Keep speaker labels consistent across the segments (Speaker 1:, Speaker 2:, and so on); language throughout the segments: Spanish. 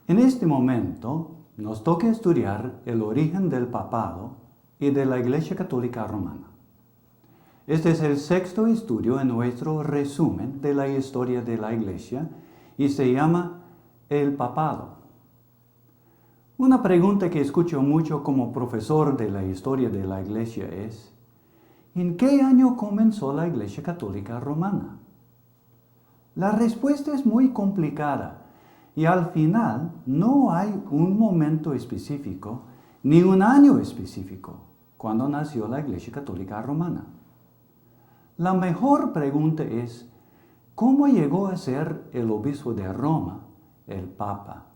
Speaker 1: En este momento nos toca estudiar el origen del papado y de la Iglesia Católica Romana. Este es el sexto estudio en nuestro resumen de la historia de la Iglesia y se llama el papado. Una pregunta que escucho mucho como profesor de la historia de la Iglesia es: ¿en qué año comenzó la Iglesia Católica Romana? La respuesta es muy complicada y al final no hay un momento específico ni un año específico cuando nació la Iglesia Católica Romana. La mejor pregunta es: ¿cómo llegó a ser el obispo de Roma, el Papa,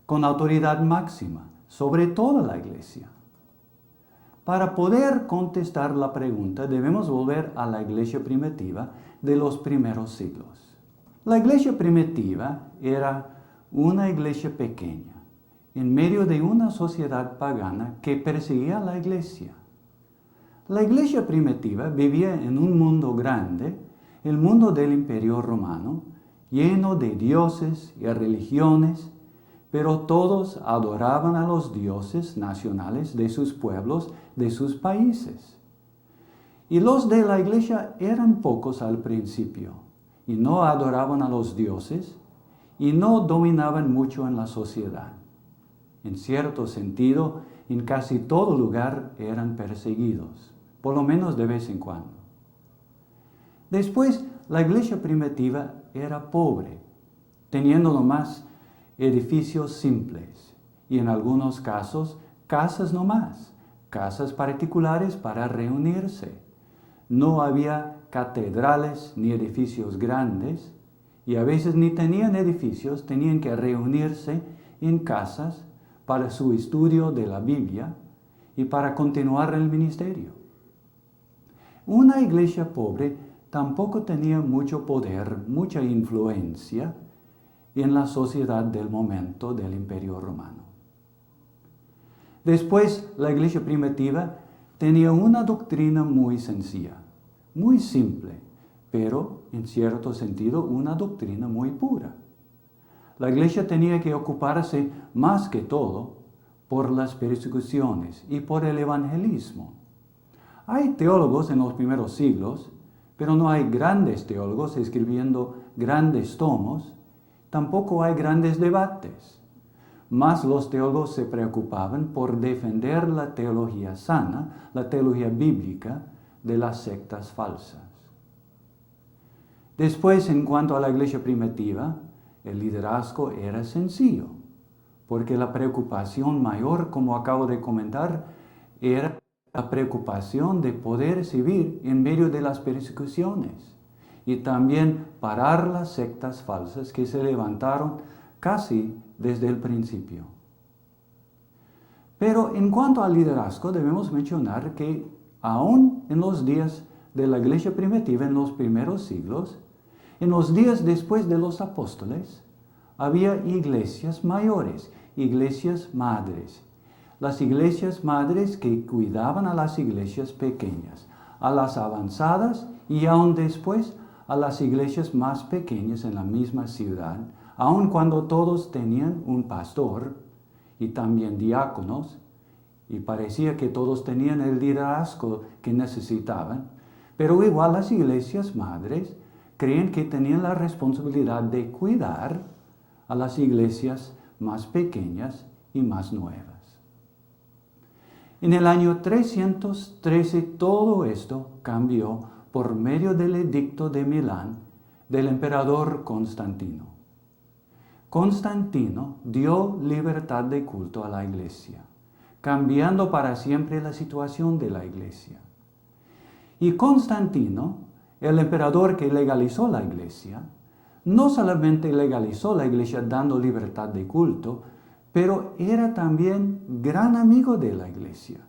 Speaker 1: con autoridad máxima sobre toda la Iglesia? Para poder contestar la pregunta debemos volver a la Iglesia primitiva de los primeros siglos. La Iglesia primitiva era una iglesia pequeña, en medio de una sociedad pagana que perseguía a la Iglesia. La Iglesia primitiva vivía en un mundo grande, el mundo del Imperio Romano, lleno de dioses y religiones, pero todos adoraban a los dioses nacionales de sus pueblos, de sus países. Y los de la Iglesia eran pocos al principio, y no adoraban a los dioses, y no dominaban mucho en la sociedad. En cierto sentido, en casi todo lugar eran perseguidos, por lo menos de vez en cuando. Después, la Iglesia primitiva era pobre, teniendo nomás edificios simples y en algunos casos casas nomás, casas particulares para reunirse. No había catedrales ni edificios grandes y a veces ni tenían edificios, tenían que reunirse en casas para su estudio de la Biblia y para continuar el ministerio. Una iglesia pobre tampoco tenía mucho poder, mucha influencia en la sociedad del momento del Imperio Romano. Después, la iglesia primitiva tenía una doctrina muy sencilla, muy simple, pero en cierto sentido una doctrina muy pura. La iglesia tenía que ocuparse más que todo por las persecuciones y por el evangelismo. Hay teólogos en los primeros siglos, pero no hay grandes teólogos escribiendo grandes tomos. Tampoco hay grandes debates. Más los teólogos se preocupaban por defender la teología sana, la teología bíblica, de las sectas falsas. Después, en cuanto a la iglesia primitiva, el liderazgo era sencillo, porque la preocupación mayor, como acabo de comentar, era la preocupación de poder vivir en medio de las persecuciones y también parar las sectas falsas que se levantaron casi desde el principio. Pero en cuanto al liderazgo, debemos mencionar que aún en los días de la iglesia primitiva, en los primeros siglos, en los días después de los apóstoles, había iglesias mayores, iglesias madres. Las iglesias madres que cuidaban a las iglesias pequeñas, a las avanzadas y aún después a las iglesias más pequeñas en la misma ciudad, aun cuando todos tenían un pastor y también diáconos, y parecía que todos tenían el liderazgo que necesitaban, pero igual las iglesias madres creen que tenían la responsabilidad de cuidar a las iglesias más pequeñas y más nuevas. En el año 313 todo esto cambió por medio del edicto de Milán del emperador Constantino. Constantino dio libertad de culto a la iglesia, cambiando para siempre la situación de la iglesia. Y Constantino, el emperador que legalizó la iglesia, no solamente legalizó la iglesia dando libertad de culto, pero era también gran amigo de la iglesia,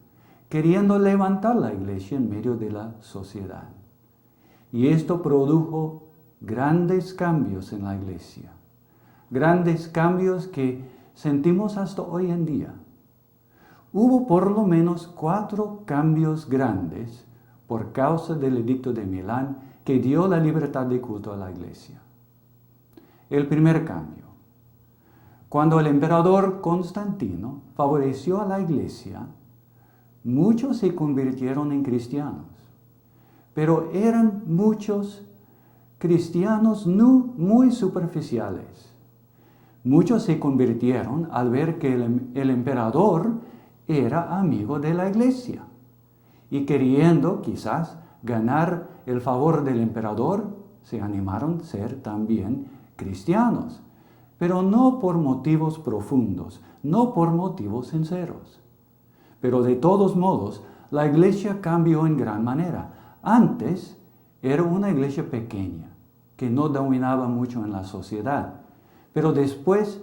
Speaker 1: queriendo levantar la iglesia en medio de la sociedad. Y esto produjo grandes cambios en la iglesia, grandes cambios que sentimos hasta hoy en día. Hubo por lo menos 4 cambios grandes por causa del Edicto de Milán que dio la libertad de culto a la iglesia. El primer cambio. Cuando el emperador Constantino favoreció a la iglesia, muchos se convirtieron en cristianos, pero eran muchos cristianos no muy superficiales. Muchos se convirtieron al ver que el emperador era amigo de la iglesia y queriendo quizás ganar el favor del emperador, se animaron a ser también cristianos, pero no por motivos profundos, no por motivos sinceros. Pero de todos modos, la iglesia cambió en gran manera. Antes era una iglesia pequeña, que no dominaba mucho en la sociedad. Pero después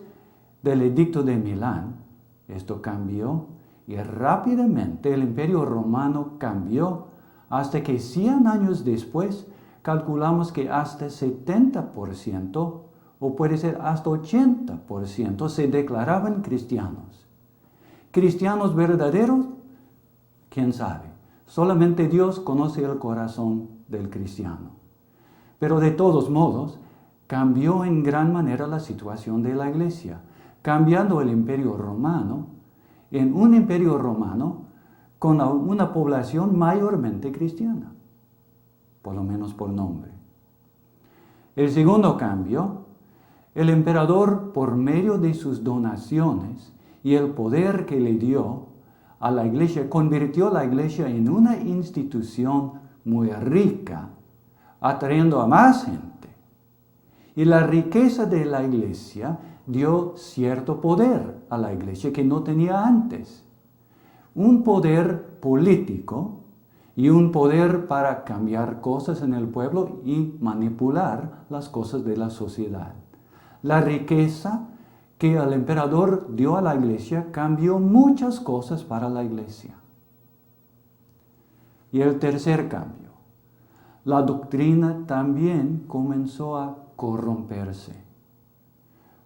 Speaker 1: del Edicto de Milán, esto cambió y rápidamente el Imperio Romano cambió hasta que 100 años después calculamos que hasta 70% o puede ser hasta 80% se declaraban cristianos. ¿Cristianos verdaderos? ¿Quién sabe? Solamente Dios conoce el corazón del cristiano. Pero de todos modos, cambió en gran manera la situación de la iglesia, cambiando el Imperio Romano en un Imperio Romano con una población mayormente cristiana, por lo menos por nombre. El segundo cambio, el emperador, por medio de sus donaciones y el poder que le dio a la iglesia, convirtió la iglesia en una institución muy rica, atrayendo a más gente. Y la riqueza de la iglesia dio cierto poder a la iglesia que no tenía antes. Un poder político y un poder para cambiar cosas en el pueblo y manipular las cosas de la sociedad. La riqueza que el emperador dio a la iglesia cambió muchas cosas para la iglesia. Y el tercer cambio, la doctrina también comenzó a corromperse.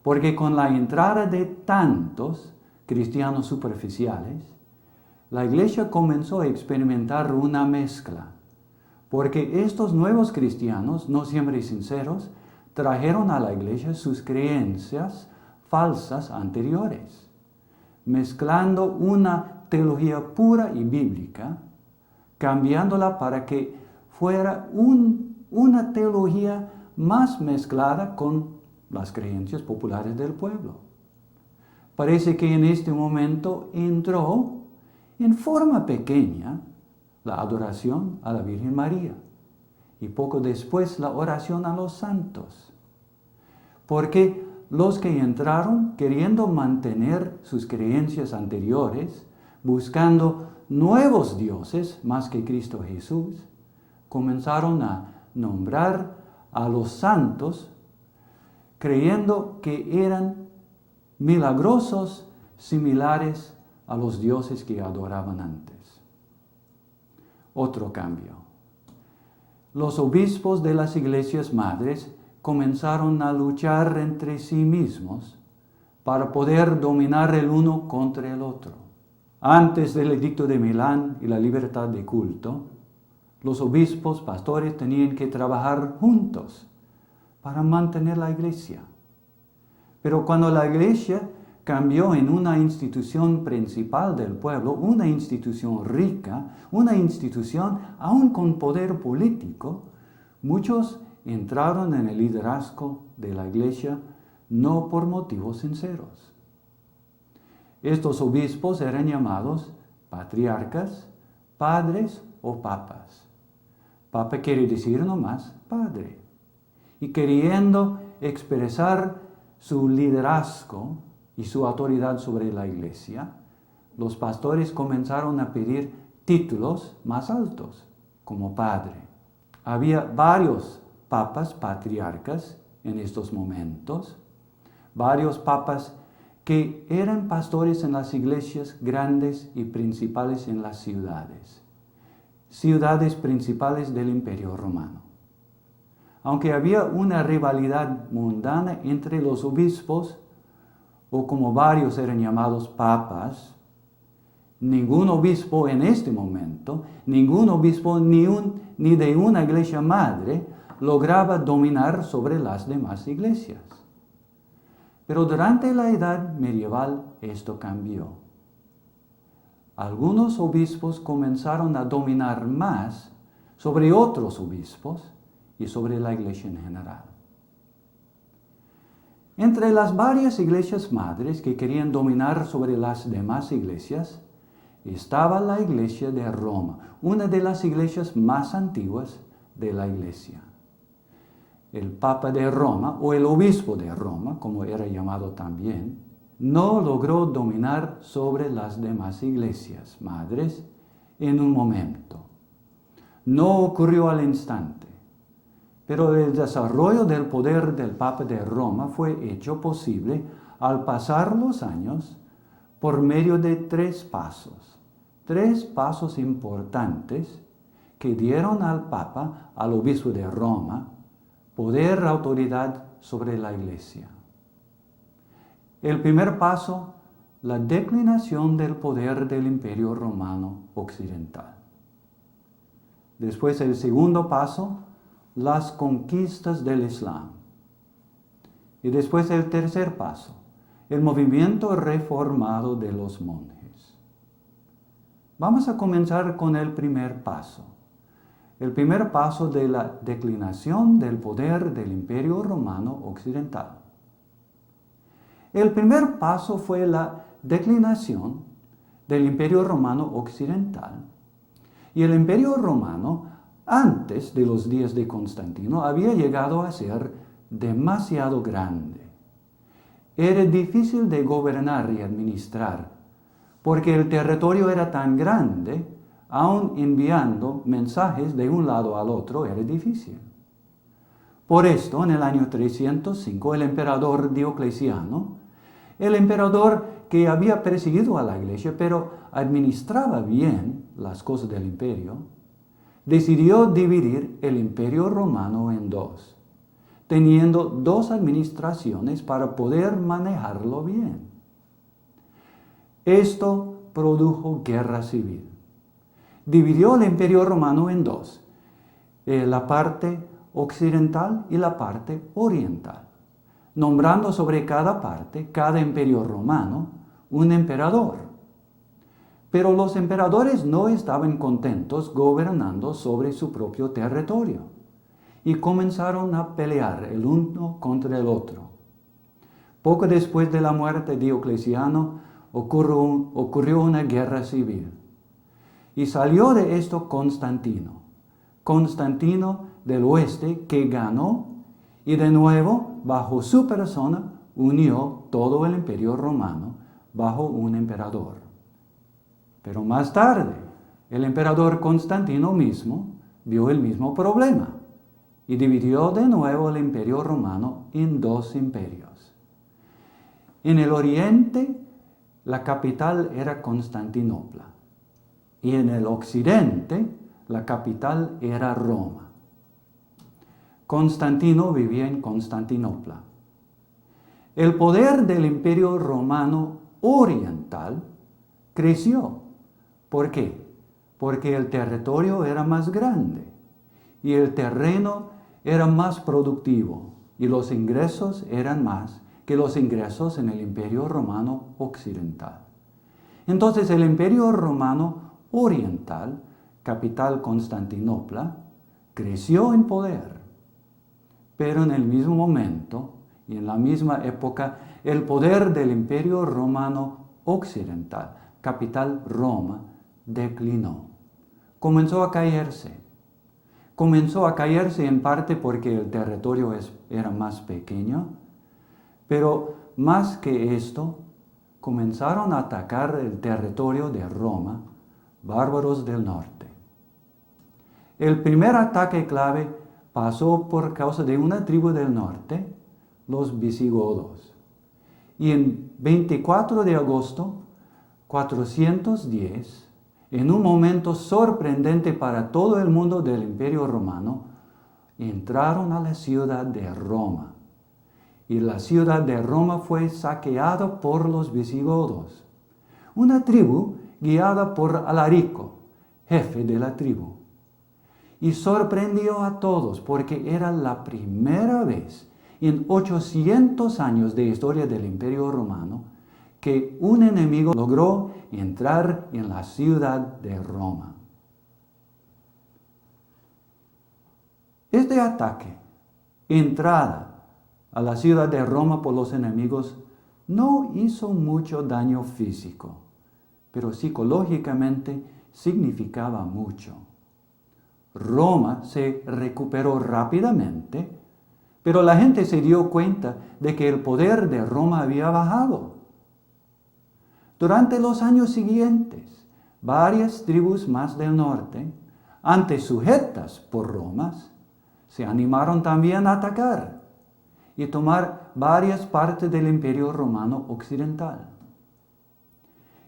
Speaker 1: Porque con la entrada de tantos cristianos superficiales, la iglesia comenzó a experimentar una mezcla. Porque estos nuevos cristianos, no siempre sinceros, trajeron a la iglesia sus creencias falsas anteriores, mezclando una teología pura y bíblica, cambiándola para que fuera una teología más mezclada con las creencias populares del pueblo. Parece que en este momento entró en forma pequeña la adoración a la Virgen María y poco después la oración a los santos. Porque los que entraron queriendo mantener sus creencias anteriores, buscando nuevos dioses más que Cristo Jesús, comenzaron a nombrar a los santos creyendo que eran milagrosos similares a los dioses que adoraban antes. Otro cambio. Los obispos de las iglesias madres comenzaron a luchar entre sí mismos para poder dominar el uno contra el otro. Antes del Edicto de Milán y la libertad de culto, los obispos, pastores tenían que trabajar juntos para mantener la iglesia. Pero cuando la iglesia cambió en una institución principal del pueblo, una institución rica, una institución aún con poder político, muchos entraron en el liderazgo de la iglesia no por motivos sinceros. Estos obispos eran llamados patriarcas, padres o papas. Papa quiere decir nomás padre. Y queriendo expresar su liderazgo y su autoridad sobre la iglesia, los pastores comenzaron a pedir títulos más altos, como padre. Había varios papas patriarcas en estos momentos, varios papas que eran pastores en las iglesias grandes y principales en las ciudades principales del Imperio Romano. Aunque había una rivalidad mundana entre los obispos, o como varios eran llamados papas, ningún obispo en este momento, ningún obispo ni de una iglesia madre lograba dominar sobre las demás iglesias. Pero durante la Edad Medieval esto cambió. Algunos obispos comenzaron a dominar más sobre otros obispos y sobre la iglesia en general. Entre las varias iglesias madres que querían dominar sobre las demás iglesias, estaba la iglesia de Roma, una de las iglesias más antiguas de la iglesia. El Papa de Roma, o el obispo de Roma, como era llamado también, no logró dominar sobre las demás iglesias madres en un momento. No ocurrió al instante, pero el desarrollo del poder del Papa de Roma fue hecho posible al pasar los años por medio de tres pasos importantes que dieron al Papa, al obispo de Roma, poder, autoridad sobre la iglesia. El primer paso, la declinación del poder del Imperio Romano Occidental. Después el segundo paso, las conquistas del Islam. Y después el tercer paso, el movimiento reformado de los monjes. Vamos a comenzar con el primer paso. El primer paso de la declinación del poder del Imperio Romano Occidental. El primer paso fue la declinación del Imperio Romano Occidental. Y el Imperio Romano, antes de los días de Constantino, había llegado a ser demasiado grande. Era difícil de gobernar y administrar, porque el territorio era tan grande, aun enviando mensajes de un lado al otro era difícil. Por esto, en el año 305, el emperador Diocleciano, el emperador que había perseguido a la iglesia, pero administraba bien las cosas del imperio, decidió dividir el Imperio Romano en dos, teniendo dos administraciones para poder manejarlo bien. Esto produjo guerra civil. Dividió el Imperio Romano en dos, la parte occidental y la parte oriental, nombrando sobre cada parte, cada imperio romano, un emperador. Pero los emperadores no estaban contentos gobernando sobre su propio territorio y comenzaron a pelear el uno contra el otro. Poco después de la muerte de Diocleciano ocurrió una guerra civil. Y salió de esto Constantino del oeste, que ganó y de nuevo, bajo su persona, unió todo el imperio romano bajo un emperador. Pero más tarde, el emperador Constantino mismo vio el mismo problema y dividió de nuevo el imperio romano en dos imperios. En el oriente, la capital era Constantinopla. Y en el occidente, la capital era Roma. Constantino vivía en Constantinopla. El poder del Imperio Romano Oriental creció. ¿Por qué? Porque el territorio era más grande y el terreno era más productivo y los ingresos eran más que los ingresos en el Imperio Romano Occidental. Entonces el Imperio Romano Oriental, capital Constantinopla, creció en poder. Pero en el mismo momento y en la misma época, el poder del Imperio Romano Occidental, capital Roma, declinó. Comenzó a caerse. Comenzó a caerse en parte porque el territorio era más pequeño, pero más que esto, comenzaron a atacar el territorio de Roma, bárbaros del norte. El primer ataque clave pasó por causa de una tribu del norte, los visigodos. Y en 24 de agosto 410, en un momento sorprendente para todo el mundo del Imperio Romano, entraron a la ciudad de Roma. Y la ciudad de Roma fue saqueada por los visigodos, una tribu guiada por Alarico, jefe de la tribu. Y sorprendió a todos porque era la primera vez en 800 años de historia del Imperio Romano que un enemigo logró entrar en la ciudad de Roma. Este ataque, entrada a la ciudad de Roma por los enemigos, no hizo mucho daño físico, pero psicológicamente significaba mucho. Roma se recuperó rápidamente, pero la gente se dio cuenta de que el poder de Roma había bajado. Durante los años siguientes, varias tribus más del norte, antes sujetas por Roma, se animaron también a atacar y tomar varias partes del Imperio Romano Occidental.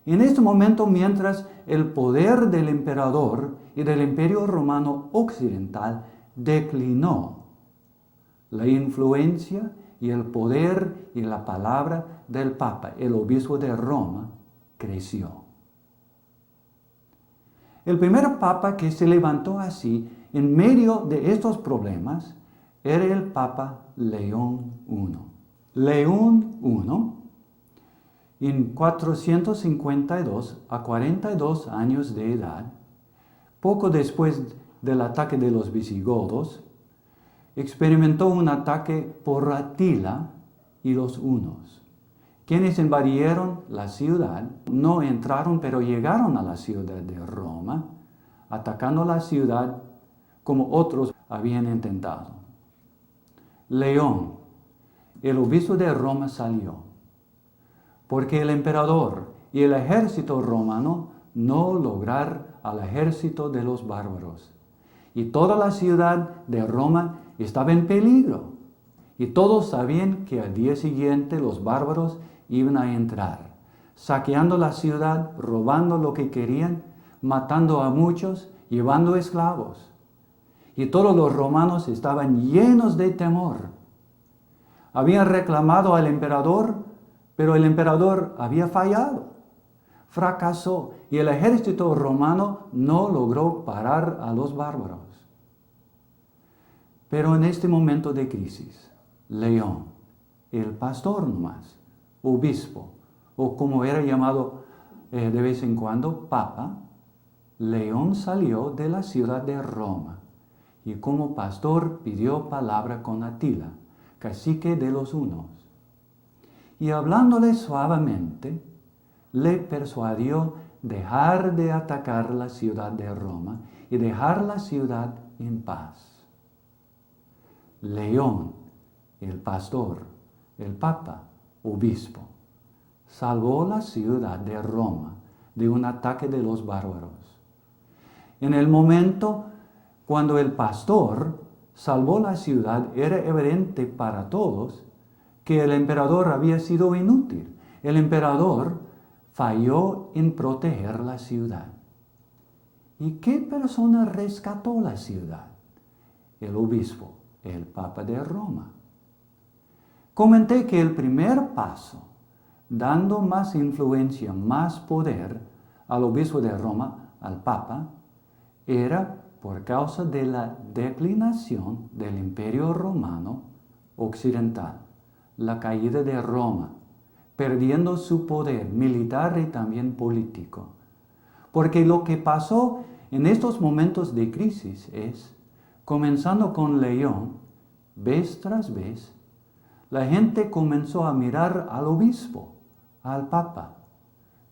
Speaker 1: En este momento, mientras el poder del emperador y del Imperio Romano Occidental declinó, la influencia y el poder y la palabra del Papa, el obispo de Roma, creció. El primer Papa que se levantó así en medio de estos problemas era el Papa León I. León I, en 452 a 42 años de edad, poco después del ataque de los visigodos, experimentó un ataque por Atila y los hunos, quienes invadieron la ciudad, no entraron, pero llegaron a la ciudad de Roma, atacando la ciudad como otros habían intentado. León, el obispo de Roma, salió, porque el emperador y el ejército romano no lograron al ejército de los bárbaros. Y toda la ciudad de Roma estaba en peligro. Y todos sabían que al día siguiente los bárbaros iban a entrar, saqueando la ciudad, robando lo que querían, matando a muchos, llevando esclavos. Y todos los romanos estaban llenos de temor. Habían reclamado al emperador, pero el emperador había fallado. Fracasó y el ejército romano no logró parar a los bárbaros. Pero en este momento de crisis, León, el pastor nomás, obispo, o como era llamado de vez en cuando, papa, León salió de la ciudad de Roma y como pastor pidió palabra con Atila, cacique de los hunos. Y hablándole suavemente, le persuadió dejar de atacar la ciudad de Roma y dejar la ciudad en paz. León, el pastor, el papa, obispo, salvó la ciudad de Roma de un ataque de los bárbaros. En el momento cuando el pastor salvó la ciudad, era evidente para todos que el emperador había sido inútil. El emperador falló en proteger la ciudad. ¿Y qué persona rescató la ciudad? El obispo, el Papa de Roma. Comenté que el primer paso, dando más influencia, más poder al obispo de Roma, al Papa, era por causa de la declinación del Imperio Romano Occidental, la caída de Roma, perdiendo su poder militar y también político. Porque lo que pasó en estos momentos de crisis es, comenzando con León, vez tras vez, la gente comenzó a mirar al obispo, al papa,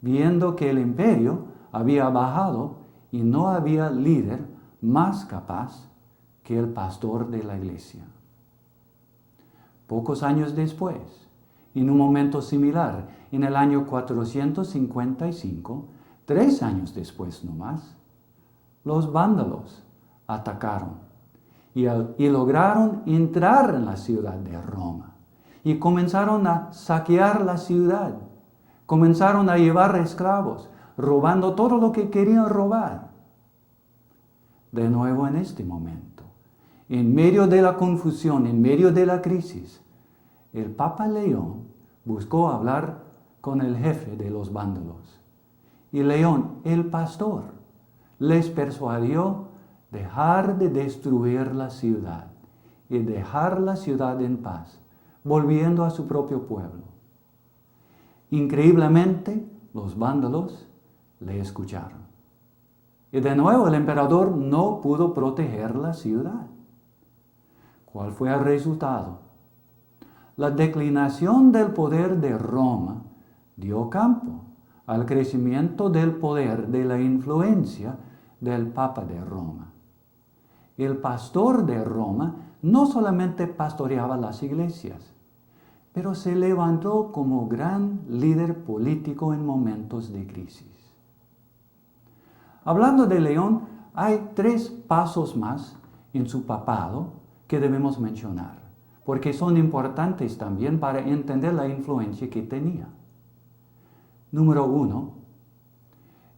Speaker 1: viendo que el imperio había bajado y no había líder más capaz que el pastor de la iglesia. Pocos años después, en un momento similar, en el año 455, 3 años después nomás, los vándalos atacaron y lograron entrar en la ciudad de Roma y comenzaron a saquear la ciudad. Comenzaron a llevar esclavos, robando todo lo que querían robar. De nuevo en este momento, en medio de la confusión, en medio de la crisis, el Papa León buscó hablar con el jefe de los vándalos. Y León, el pastor, les persuadió dejar de destruir la ciudad y dejar la ciudad en paz, volviendo a su propio pueblo. Increíblemente, los vándalos le escucharon. Y de nuevo el emperador no pudo proteger la ciudad. ¿Cuál fue el resultado? La declinación del poder de Roma dio campo al crecimiento del poder, de la influencia del Papa de Roma. El pastor de Roma no solamente pastoreaba las iglesias, pero se levantó como gran líder político en momentos de crisis. Hablando de León, hay 3 pasos más en su papado que debemos mencionar, porque son importantes también para entender la influencia que tenía. Número 1,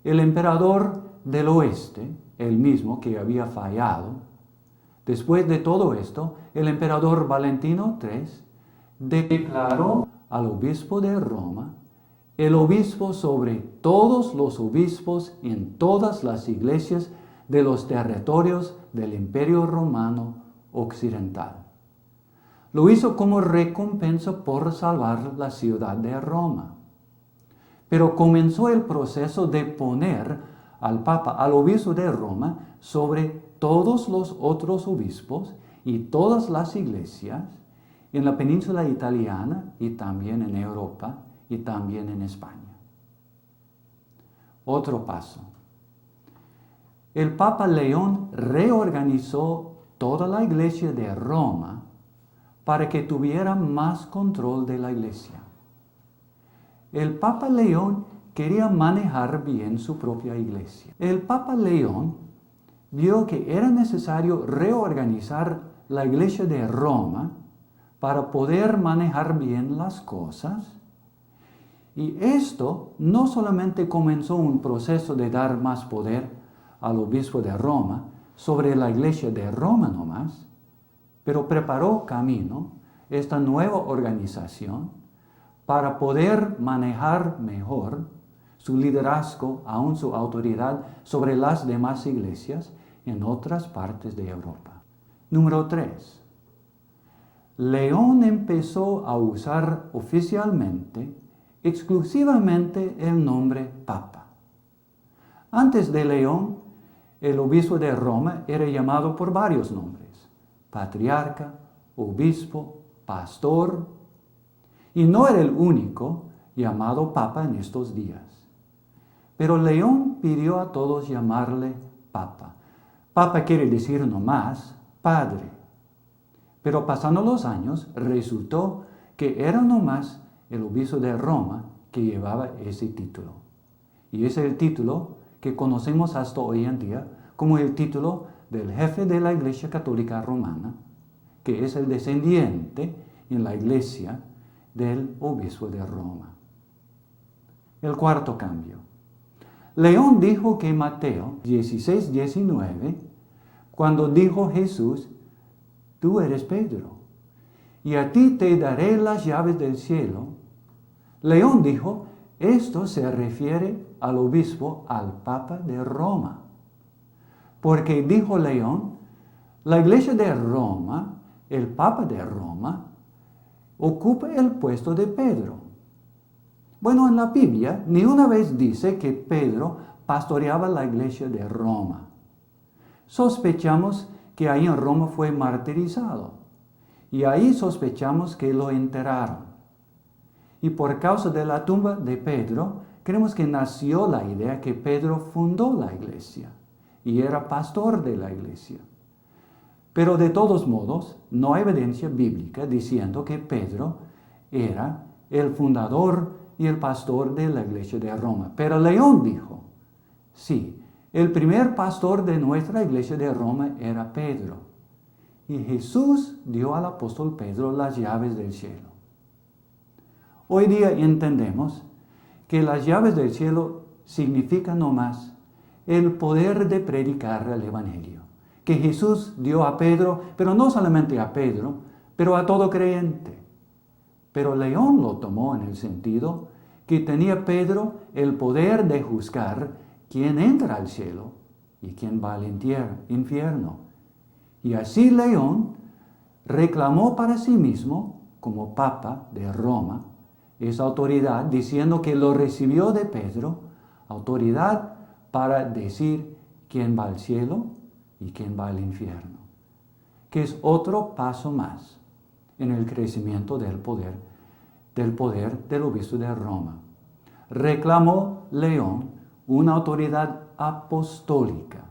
Speaker 1: el emperador del oeste, el mismo que había fallado, después de todo esto, el emperador Valentino III declaró al obispo de Roma el obispo sobre todos los obispos en todas las iglesias de los territorios del Imperio Romano Occidental. Lo hizo como recompensa por salvar la ciudad de Roma. Pero comenzó el proceso de poner al Papa, al obispo de Roma, sobre todos los otros obispos y todas las iglesias en la península italiana y también en Europa y también en España. Otro paso. El Papa León reorganizó toda la iglesia de Roma para que tuviera más control de la iglesia. El Papa León quería manejar bien su propia iglesia. El Papa León vio que era necesario reorganizar la iglesia de Roma para poder manejar bien las cosas. Y esto no solamente comenzó un proceso de dar más poder al obispo de Roma sobre la iglesia de Roma nomás, pero preparó camino esta nueva organización para poder manejar mejor su liderazgo, aún su autoridad sobre las demás iglesias en otras partes de Europa. Número 3. León empezó a usar oficialmente exclusivamente el nombre Papa. Antes de León, el obispo de Roma era llamado por varios nombres: patriarca, obispo, pastor, y no era el único llamado Papa en estos días. Pero León pidió a todos llamarle Papa. Papa quiere decir nomás padre. Pero pasando los años, resultó que era nomás el obispo de Roma que llevaba ese título. Y ese es el título que conocemos hasta hoy en día como el título del jefe de la Iglesia Católica Romana, que es el descendiente en la iglesia del obispo de Roma. El cuarto cambio. León dijo que Mateo 16:19, cuando dijo Jesús: tú eres Pedro, y a ti te daré las llaves del cielo. León dijo, esto se refiere al obispo, al Papa de Roma. Porque dijo León, la iglesia de Roma, el Papa de Roma, ocupa el puesto de Pedro. Bueno, en la Biblia ni una vez dice que Pedro pastoreaba la iglesia de Roma. Sospechamos que ahí en Roma fue martirizado. Y ahí sospechamos que lo enterraron. Y por causa de la tumba de Pedro, creemos que nació la idea que Pedro fundó la iglesia y era pastor de la iglesia. Pero de todos modos, no hay evidencia bíblica diciendo que Pedro era el fundador y el pastor de la iglesia de Roma. Pero León dijo, sí, el primer pastor de nuestra iglesia de Roma era Pedro. Y Jesús dio al apóstol Pedro las llaves del cielo. Hoy día entendemos que las llaves del cielo significan no más el poder de predicar el Evangelio, que Jesús dio a Pedro, pero no solamente a Pedro, pero a todo creyente. Pero León lo tomó en el sentido que tenía Pedro el poder de juzgar quién entra al cielo y quién va al infierno. Y así León reclamó para sí mismo, como Papa de Roma, esa autoridad, diciendo que lo recibió de Pedro, autoridad para decir quién va al cielo y quién va al infierno, que es otro paso más en el crecimiento del poder del obispo de Roma. Reclamó León una autoridad apostólica,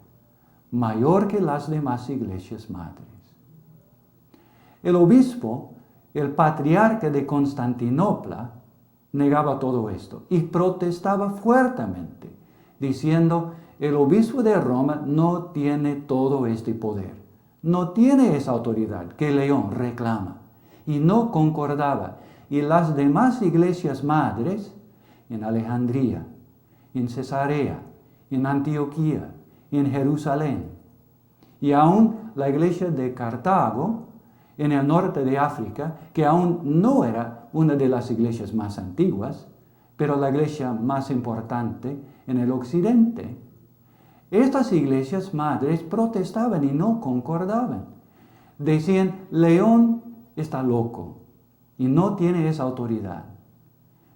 Speaker 1: mayor que las demás iglesias madres. El obispo, el patriarca de Constantinopla, negaba todo esto y protestaba fuertemente, diciendo, el obispo de Roma no tiene todo este poder, no tiene esa autoridad que León reclama, y no concordaba. Y las demás iglesias madres, en Alejandría, en Cesarea, en Antioquía, en Jerusalén, y aún la iglesia de Cartago, en el norte de África, que aún no era una de las iglesias más antiguas, pero la iglesia más importante en el occidente. Estas iglesias madres protestaban y no concordaban. Decían, León está loco y no tiene esa autoridad.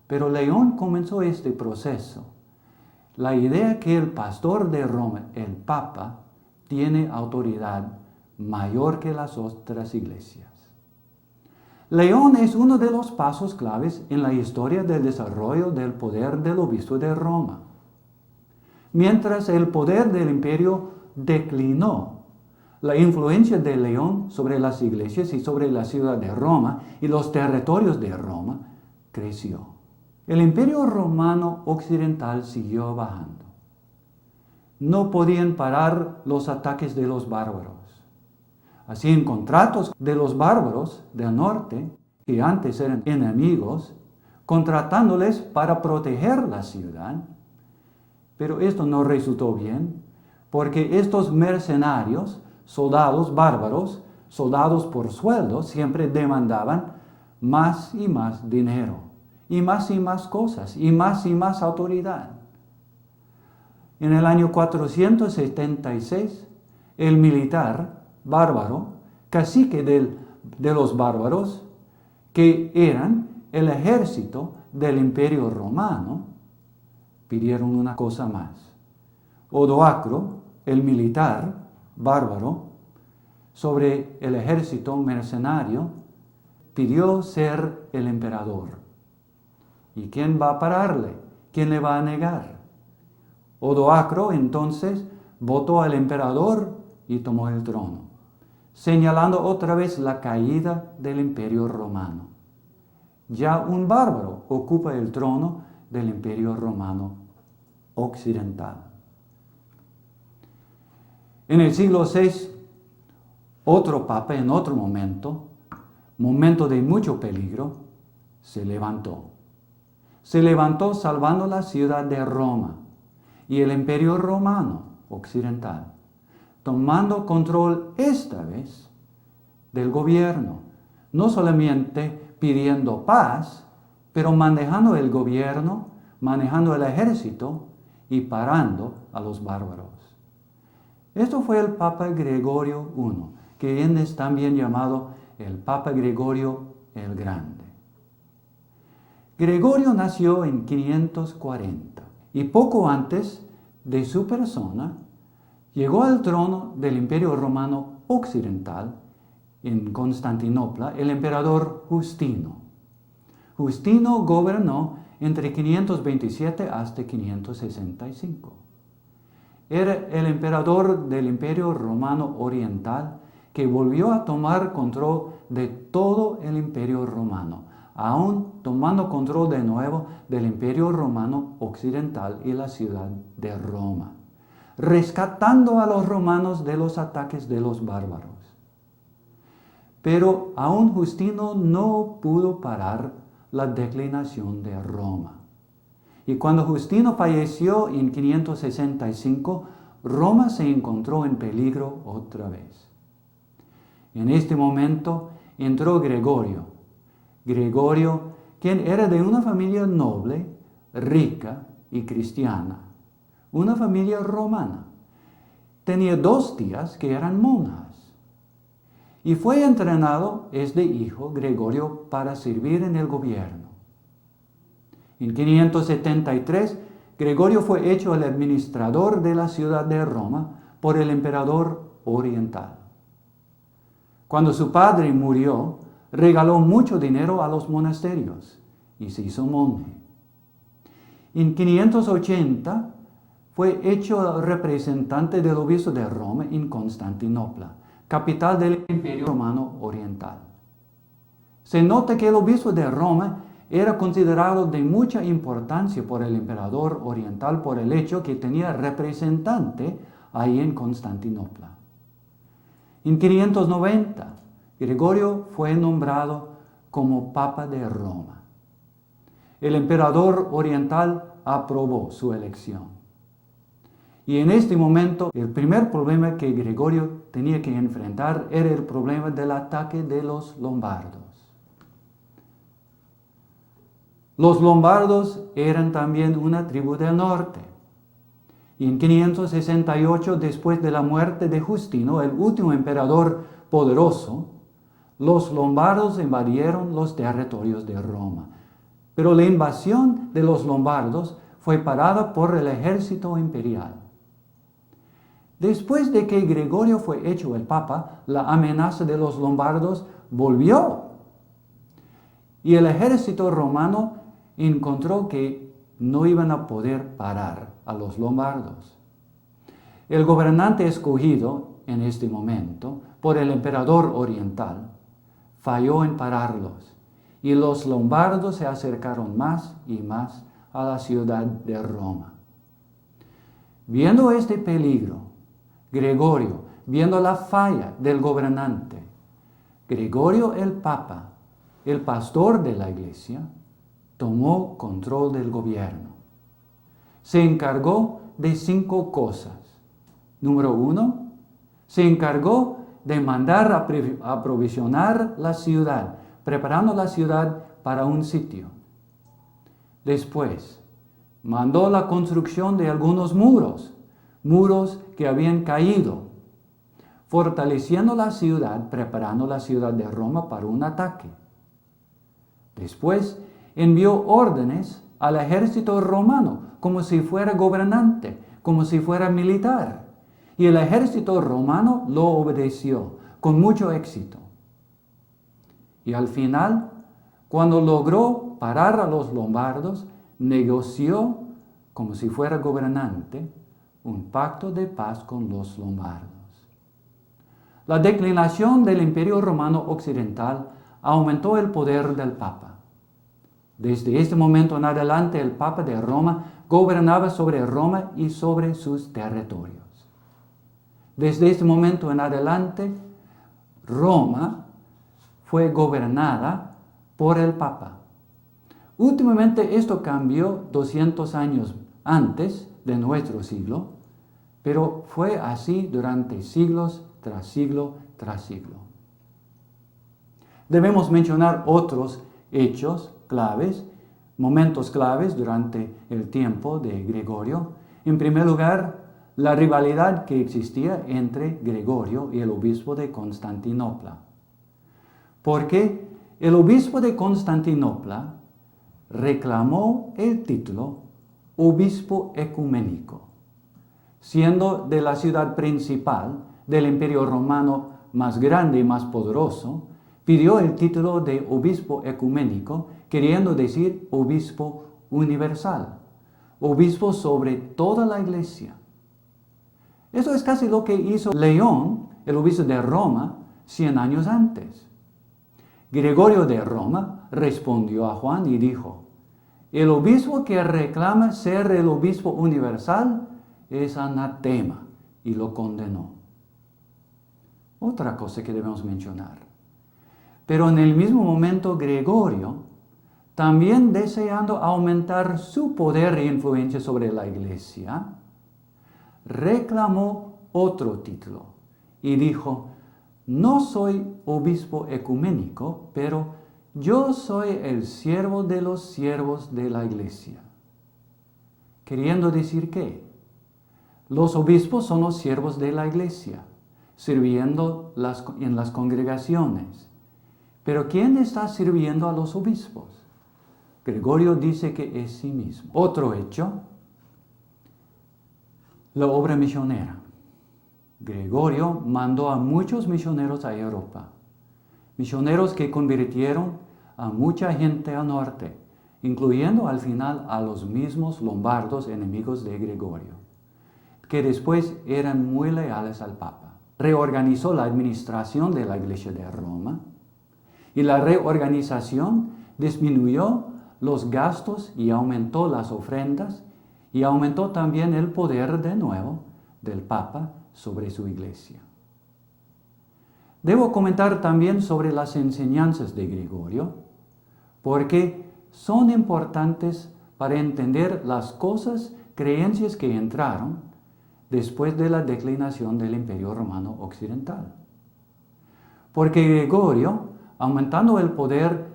Speaker 1: Pero León comenzó este proceso. La idea que el pastor de Roma, el Papa, tiene autoridad mayor que las otras iglesias. León es uno de los pasos claves en la historia del desarrollo del poder del obispo de Roma. Mientras el poder del imperio declinó, la influencia de León sobre las iglesias y sobre la ciudad de Roma y los territorios de Roma creció. El imperio romano occidental siguió bajando. No podían parar los ataques de los bárbaros. Hacían contratos de los bárbaros del norte, que antes eran enemigos, contratándoles para proteger la ciudad. Pero esto no resultó bien, porque estos mercenarios, soldados bárbaros, soldados por sueldo, siempre demandaban más y más dinero, y más cosas, y más autoridad. En el año 476, el militar bárbaro, cacique de los bárbaros, que eran el ejército del imperio romano, pidieron una cosa más. Odoacro, el militar bárbaro, sobre el ejército mercenario, pidió ser el emperador. ¿Y quién va a pararle? ¿Quién le va a negar? Odoacro entonces votó al emperador y tomó el trono, señalando otra vez la caída del imperio romano. Ya un bárbaro ocupa el trono del imperio romano occidental. En el siglo VI, otro papa en otro momento de mucho peligro, se levantó. Se levantó salvando la ciudad de Roma y el imperio romano occidental, tomando control esta vez del gobierno, no solamente pidiendo paz, pero manejando el gobierno, manejando el ejército y parando a los bárbaros. Esto fue el Papa Gregorio I, que es también llamado el Papa Gregorio el Grande. Gregorio nació en 540 y poco antes de su persona llegó al trono del Imperio Romano Occidental en Constantinopla el emperador Justino. Justino gobernó entre 527 hasta 565. Era el emperador del Imperio Romano Oriental que volvió a tomar control de todo el Imperio Romano, aún tomando control de nuevo del Imperio Romano Occidental y la ciudad de Roma, rescatando a los romanos de los ataques de los bárbaros. Pero aún Justino no pudo parar la declinación de Roma. Y cuando Justino falleció en 565, Roma se encontró en peligro otra vez. En este momento entró Gregorio. Gregorio, quien era de una familia noble, rica y cristiana, una familia romana. Tenía 2 tías que eran monjas. Y fue entrenado este hijo, Gregorio, para servir en el gobierno. En 573, Gregorio fue hecho el administrador de la ciudad de Roma por el emperador oriental. Cuando su padre murió, regaló mucho dinero a los monasterios y se hizo monje. En 580 fue hecho representante del obispo de Roma en Constantinopla, capital del Imperio Romano Oriental. Se nota que el obispo de Roma era considerado de mucha importancia por el emperador oriental por el hecho que tenía representante ahí en Constantinopla. En 590, Gregorio fue nombrado como Papa de Roma. El emperador oriental aprobó su elección. Y en este momento, el primer problema que Gregorio tenía que enfrentar era el problema del ataque de los lombardos. Los lombardos eran también una tribu del norte. Y en 568, después de la muerte de Justino, el último emperador poderoso, los lombardos invadieron los territorios de Roma. Pero la invasión de los lombardos fue parada por el ejército imperial. Después de que Gregorio fue hecho el papa, la amenaza de los lombardos volvió. Y el ejército romano encontró que no iban a poder parar a los lombardos. El gobernante escogido en este momento por el emperador oriental falló en pararlos, y los lombardos se acercaron más y más a la ciudad de Roma. Viendo este peligro, Gregorio, viendo la falla del gobernante, Gregorio el Papa, el pastor de la iglesia, tomó control del gobierno. Se encargó de 5 cosas. Número 1, se encargó de mandar a aprovisionar la ciudad, preparando la ciudad para un sitio. Después, mandó la construcción de algunos muros que habían caído, fortaleciendo la ciudad, preparando la ciudad de Roma para un ataque. Después, envió órdenes al ejército romano, como si fuera gobernante, como si fuera militar. Y el ejército romano lo obedeció con mucho éxito. Y al final, cuando logró parar a los lombardos, negoció, como si fuera gobernante, un pacto de paz con los lombardos. La declinación del Imperio Romano Occidental aumentó el poder del Papa. Desde este momento en adelante, el Papa de Roma gobernaba sobre Roma y sobre sus territorios. Desde este momento en adelante, Roma fue gobernada por el Papa. Últimamente esto cambió 200 años antes de nuestro siglo, pero fue así durante siglos tras siglo tras siglo. Debemos mencionar otros hechos claves, momentos claves durante el tiempo de Gregorio. En primer lugar, la rivalidad que existía entre Gregorio y el obispo de Constantinopla. Porque el obispo de Constantinopla reclamó el título obispo ecuménico, siendo de la ciudad principal del Imperio Romano más grande y más poderoso, pidió el título de obispo ecuménico, queriendo decir obispo universal, obispo sobre toda la iglesia. Eso es casi lo que hizo León, el obispo de Roma, 100 años antes. Gregorio de Roma respondió a Juan y dijo: el obispo que reclama ser el obispo universal es anatema, y lo condenó. Otra cosa que debemos mencionar. Pero en el mismo momento Gregorio, también deseando aumentar su poder e influencia sobre la iglesia, reclamó otro título y dijo: no soy obispo ecuménico, pero yo soy el siervo de los siervos de la iglesia. Queriendo decir que los obispos son los siervos de la iglesia, sirviendo en las congregaciones. Pero ¿quién está sirviendo a los obispos? Gregorio dice que es sí mismo. Otro hecho, la obra misionera. Gregorio mandó a muchos misioneros a Europa. Misioneros que convirtieron a mucha gente al norte, incluyendo al final a los mismos lombardos enemigos de Gregorio, que después eran muy leales al Papa. Reorganizó la administración de la Iglesia de Roma, y la reorganización disminuyó los gastos y aumentó las ofrendas, y aumentó también el poder de nuevo del Papa sobre su iglesia. Debo comentar también sobre las enseñanzas de Gregorio, porque son importantes para entender las creencias que entraron después de la declinación del Imperio Romano Occidental. Porque Gregorio, aumentando el poder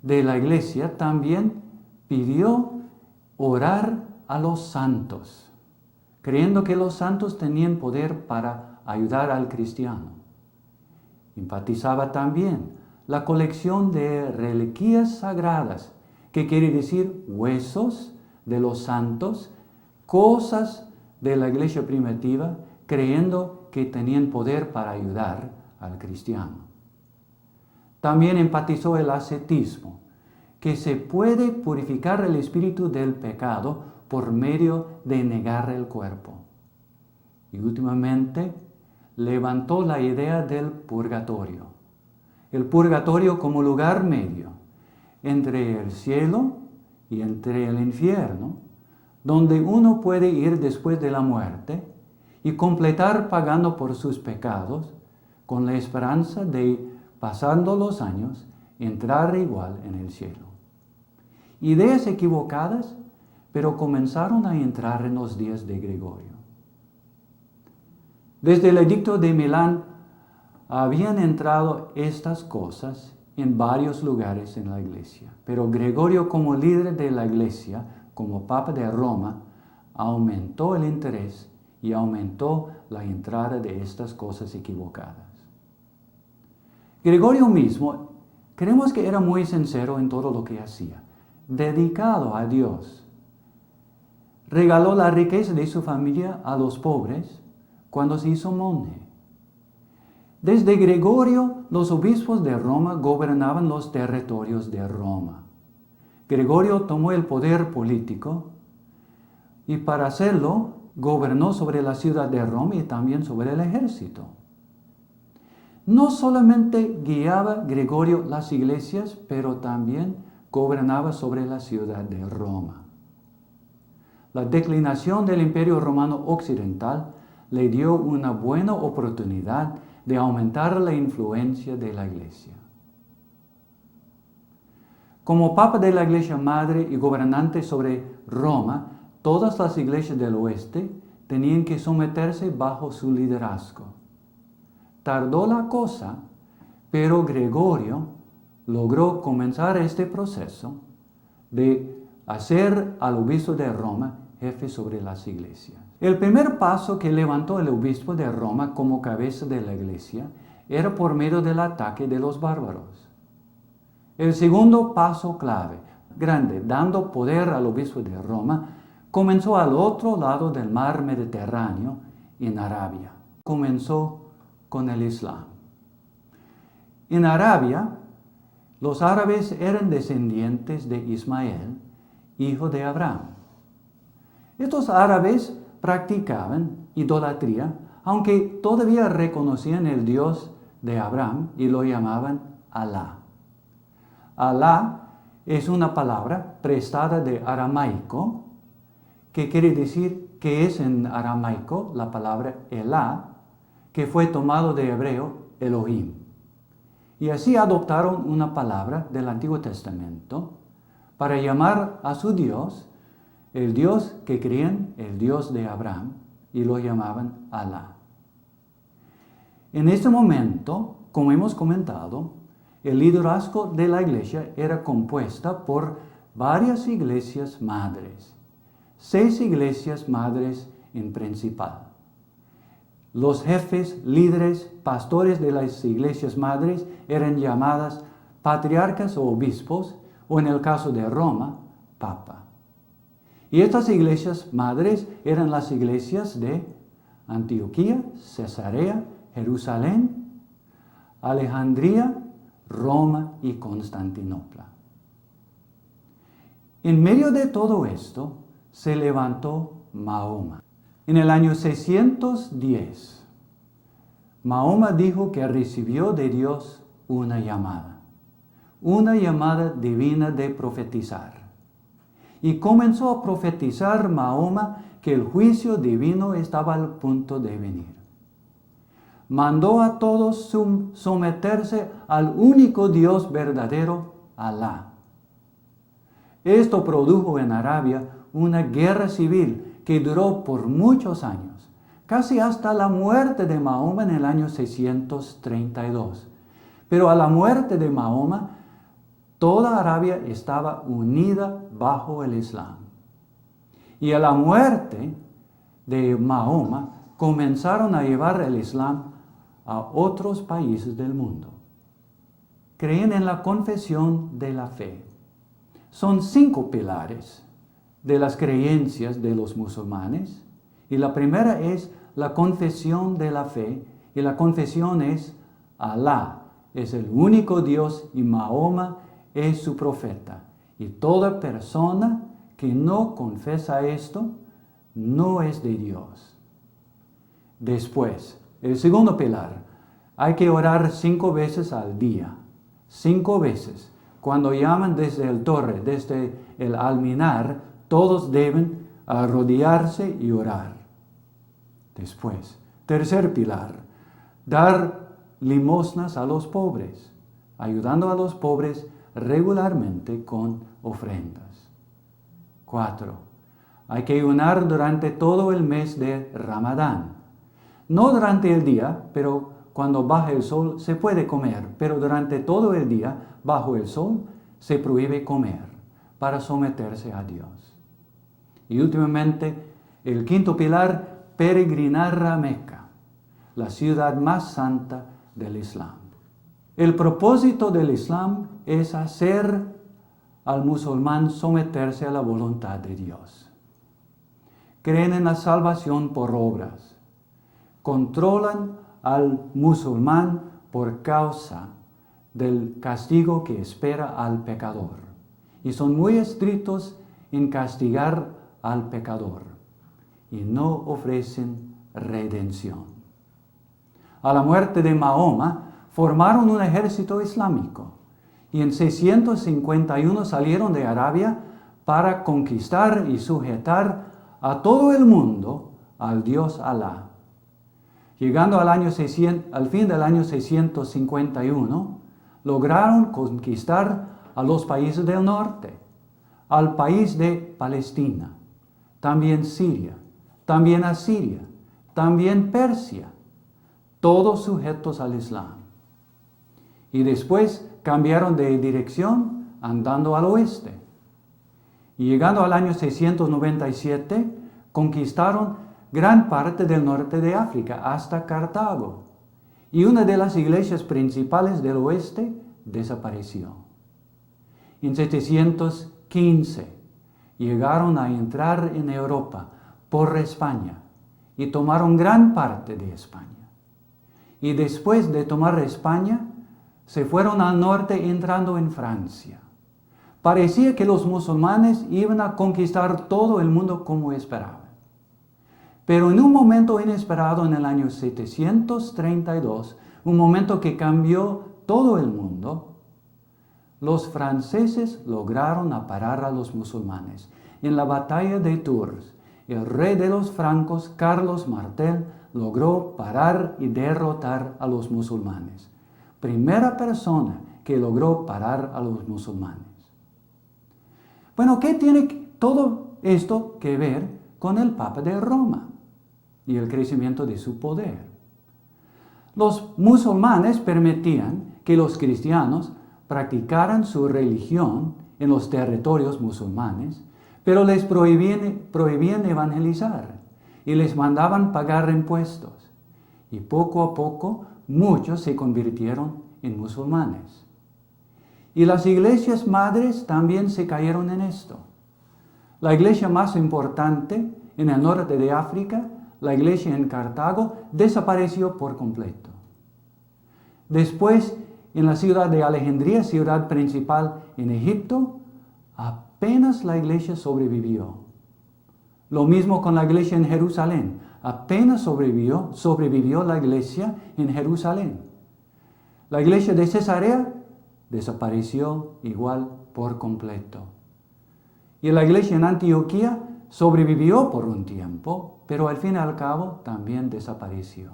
Speaker 1: de la iglesia, también pidió orar a los santos, creyendo que los santos tenían poder para ayudar al cristiano. Enfatizaba también la colección de reliquias sagradas, que quiere decir huesos de los santos, cosas de la iglesia primitiva, creyendo que tenían poder para ayudar al cristiano. También enfatizó el ascetismo, que se puede purificar el espíritu del pecado por medio de negar el cuerpo. Y últimamente levantó la idea del purgatorio. El purgatorio como lugar medio entre el cielo y entre el infierno, donde uno puede ir después de la muerte y completar pagando por sus pecados, con la esperanza de, pasando los años, entrar igual en el cielo. Ideas equivocadas, pero comenzaron a entrar en los días de Gregorio. Desde el edicto de Milán habían entrado estas cosas en varios lugares en la iglesia, pero Gregorio, como líder de la iglesia, como Papa de Roma, aumentó el interés y aumentó la entrada de estas cosas equivocadas. Gregorio mismo, creemos que era muy sincero en todo lo que hacía, dedicado a Dios. Regaló la riqueza de su familia a los pobres cuando se hizo monje. Desde Gregorio, los obispos de Roma gobernaban los territorios de Roma. Gregorio tomó el poder político y para hacerlo gobernó sobre la ciudad de Roma y también sobre el ejército. No solamente guiaba Gregorio las iglesias, pero también gobernaba sobre la ciudad de Roma. La declinación del Imperio Romano Occidental le dio una buena oportunidad de aumentar la influencia de la iglesia. Como Papa de la Iglesia Madre y gobernante sobre Roma, todas las iglesias del oeste tenían que someterse bajo su liderazgo. Tardó la cosa, pero Gregorio logró comenzar este proceso de hacer al obispo de Roma jefe sobre las iglesias. El primer paso que levantó el obispo de Roma como cabeza de la iglesia era por medio del ataque de los bárbaros. El segundo paso clave, grande, dando poder al obispo de Roma, comenzó al otro lado del mar Mediterráneo, en Arabia. Comenzó con el Islam. En Arabia, los árabes eran descendientes de Ismael, hijo de Abraham. Estos árabes practicaban idolatría, aunque todavía reconocían el Dios de Abraham y lo llamaban Alá. Alá es una palabra prestada de aramaico, que quiere decir que es en aramaico la palabra Elá, que fue tomado de hebreo Elohim. Y así adoptaron una palabra del Antiguo Testamento para llamar a su Dios, el Dios que creían, el Dios de Abraham, y lo llamaban Alá. En este momento, como hemos comentado, el liderazgo de la iglesia era compuesta por varias iglesias madres, 6 iglesias madres en principal. Los jefes, líderes, pastores de las iglesias madres eran llamadas patriarcas o obispos, o en el caso de Roma, papa. Y estas iglesias madres eran las iglesias de Antioquía, Cesarea, Jerusalén, Alejandría, Roma y Constantinopla. En medio de todo esto se levantó Mahoma. En el año 610, Mahoma dijo que recibió de Dios una llamada divina de profetizar. Y comenzó a profetizar Mahoma que el juicio divino estaba al punto de venir. Mandó a todos someterse al único Dios verdadero, Alá. Esto produjo en Arabia una guerra civil que duró por muchos años, casi hasta la muerte de Mahoma en el año 632. Pero a la muerte de Mahoma, toda Arabia estaba unida bajo el Islam. Y a la muerte de Mahoma, comenzaron a llevar el Islam a otros países del mundo. Creen en la confesión de la fe. Son 5 pilares de las creencias de los musulmanes, y la primera es la confesión de la fe, y la confesión es Alá es el único Dios y Mahoma es su profeta, y toda persona que no confiesa esto no es de Dios. Después, el segundo pilar, hay que orar 5 veces al día, 5 veces. Cuando llaman desde el torre, desde el alminar, todos deben arrodillarse y orar. Después, tercer pilar, dar limosnas a los pobres, ayudando a los pobres regularmente con ofrendas. 4. Hay que ayunar durante todo el mes de Ramadán. No durante el día, pero cuando baja el sol se puede comer, pero durante todo el día, bajo el sol, se prohíbe comer para someterse a Dios. Y últimamente, el quinto pilar, peregrinar a Meca, la ciudad más santa del Islam. El propósito del Islam es hacer al musulmán someterse a la voluntad de Dios. Creen en la salvación por obras. Controlan al musulmán por causa del castigo que espera al pecador. Y son muy estrictos en castigar al pecador y no ofrecen redención. A la muerte de Mahoma formaron un ejército islámico y en 651 salieron de Arabia para conquistar y sujetar a todo el mundo al Dios Alá. Llegando al fin del año 651, lograron conquistar a los países del norte, al país de Palestina, también Siria, también Asiria, también Persia, todos sujetos al Islam. Y después cambiaron de dirección andando al oeste. Y llegando al año 697, conquistaron gran parte del norte de África hasta Cartago. Y una de las iglesias principales del oeste desapareció. En 715 llegaron a entrar en Europa por España y tomaron gran parte de España. Y después de tomar España, se fueron al norte entrando en Francia. Parecía que los musulmanes iban a conquistar todo el mundo como esperaban. Pero en un momento inesperado en el año 732, un momento que cambió todo el mundo, los franceses lograron parar a los musulmanes. En la batalla de Tours, el rey de los francos, Carlos Martel, logró parar y derrotar a los musulmanes. Primera persona que logró parar a los musulmanes. Bueno, ¿qué tiene todo esto que ver con el Papa de Roma y el crecimiento de su poder? Los musulmanes permitían que los cristianos practicaran su religión en los territorios musulmanes, pero les prohibían evangelizar y les mandaban pagar impuestos. Y poco a poco muchos se convirtieron en musulmanes. Y las iglesias madres también se cayeron en esto. La iglesia más importante en el norte de África, la iglesia en Cartago, desapareció por completo. Después, en la ciudad de Alejandría, ciudad principal en Egipto, apenas la iglesia sobrevivió. Lo mismo con la iglesia en Jerusalén. Apenas sobrevivió la iglesia en Jerusalén. La iglesia de Cesarea desapareció igual por completo. Y la iglesia en Antioquía sobrevivió por un tiempo, pero al fin y al cabo también desapareció.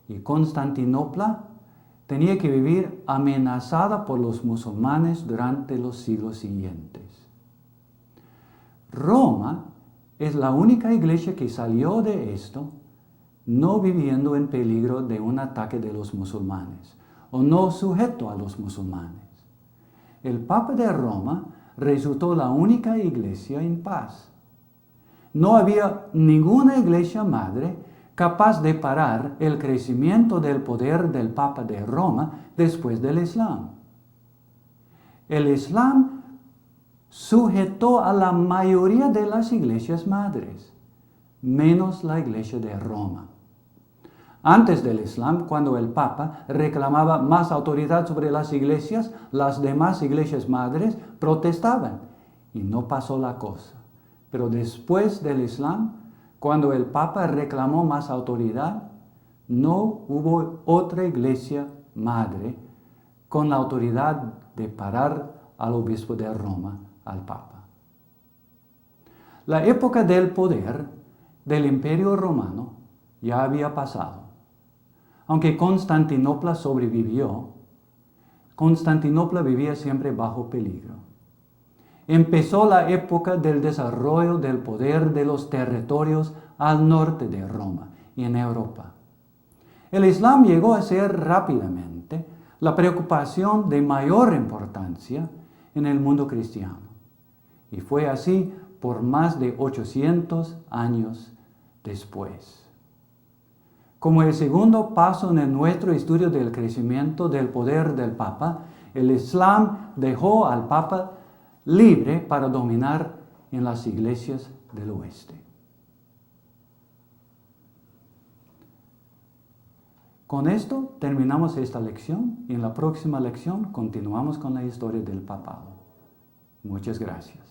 Speaker 1: Y Constantinopla tenía que vivir amenazada por los musulmanes durante los siglos siguientes. Roma es la única iglesia que salió de esto no viviendo en peligro de un ataque de los musulmanes o no sujeto a los musulmanes. El Papa de Roma resultó la única iglesia en paz. No había ninguna iglesia madre capaz de parar el crecimiento del poder del Papa de Roma después del Islam. El Islam sujetó a la mayoría de las iglesias madres, menos la iglesia de Roma. Antes del Islam, cuando el Papa reclamaba más autoridad sobre las iglesias, las demás iglesias madres protestaban y no pasó la cosa. Pero después del Islam, cuando el Papa reclamó más autoridad, no hubo otra iglesia madre con la autoridad de parar al obispo de Roma, al Papa. La época del poder del Imperio Romano ya había pasado. Aunque Constantinopla sobrevivió, Constantinopla vivía siempre bajo peligro. Empezó la época del desarrollo del poder de los territorios al norte de Roma y en Europa. El Islam llegó a ser rápidamente la preocupación de mayor importancia en el mundo cristiano. Y fue así por más de 800 años después. Como el segundo paso en nuestro estudio del crecimiento del poder del Papa, el Islam dejó al Papa libre para dominar en las iglesias del oeste. Con esto terminamos esta lección y en la próxima lección continuamos con la historia del papado. Muchas gracias.